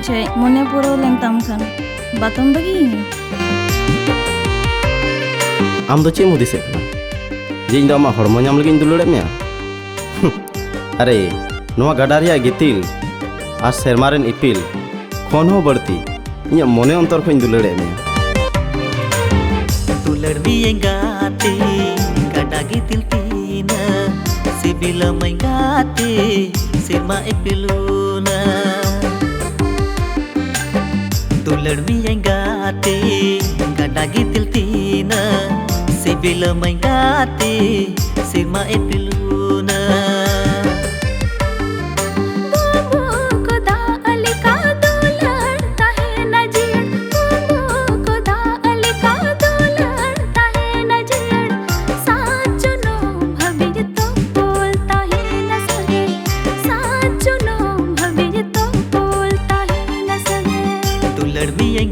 छे मने पुरो लेन ताम खान बातम बगी आम दो चे मुदी से जे इन दा हड़मो नाम लगी दुलड़े में अरे नोआ गडारिया गितिल आ सेरमारेन इपिल खन हो बढ़ती इन मने अंतर को दुलड़े में दुलड़ गाते गडा गितिल तीना सिबिल मैं गाते सेरमा इपिलूना दुलड़ गाते गडा गितिल तीना सिबिल मैं गाते सेरमा इपिलूना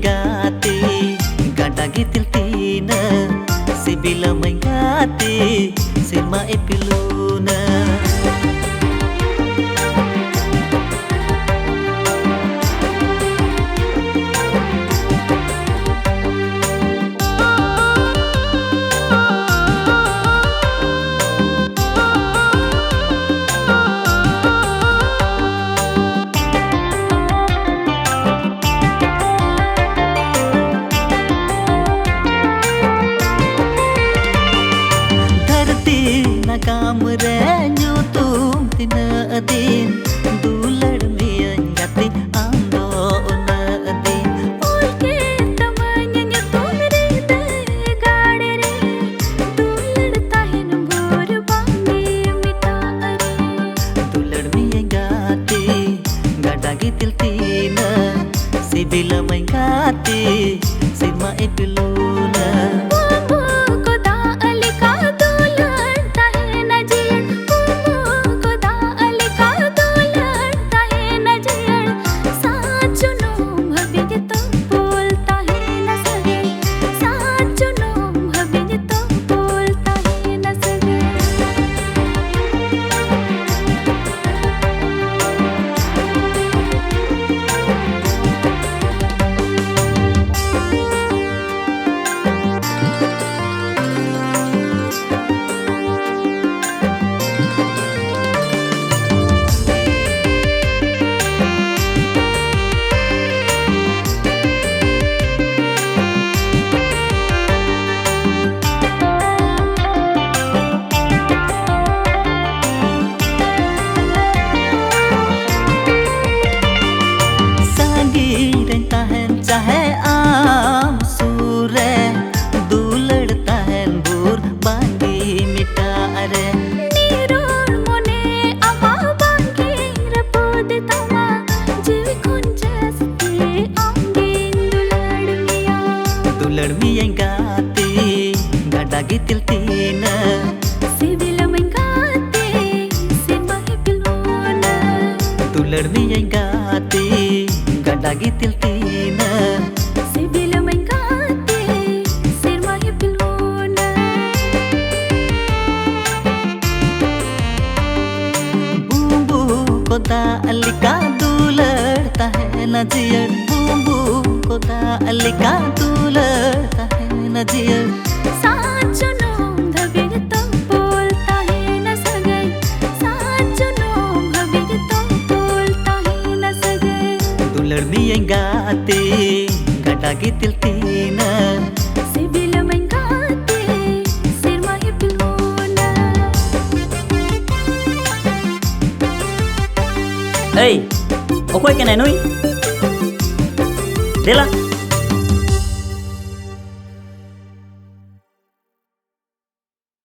गाते गडा गितिल तीना सिबिल मैं गाते सेरमा इपिलूना काम रे न्यू तुम तिना दिन दुलड़ में गाते आम दो ना दिन ओके तमन न्यू तुम रे दे गाड़े रे दुलड़ता है न भोर बांगे मिटा रे दुलड़ में गाते गडा गितिल तीना सिबिल मैं गाते सेरमा इपिलूना चाहे आम सूरे दुलड़ता है बुर बांगी मिटा रे नीरोर मोने आमा बांगी रपोद तमा जीवी कुंजस्ते आंगे दुलड़ मिया गाते गडा गितिल तीना सिबिल मैं गाते सेरमा इपिलूना दुलड़ मिया गाते गडा गितिल तीना सिबिल मैं गाते सेरमा इपिलूना बूंबू को दालिका दुलड़ता है नजियर बूंबू को दालिका दुलड़ता है नजियर साचो नोम धबिर तो बोलता है न सगई साचो नोम धबिर तो बोलता है न सगई दुलड़ गाते गडा गितिल तीना सिबिल मैं गाते सेरमा इपिलूना Hey, okoy kenai nui? Dela.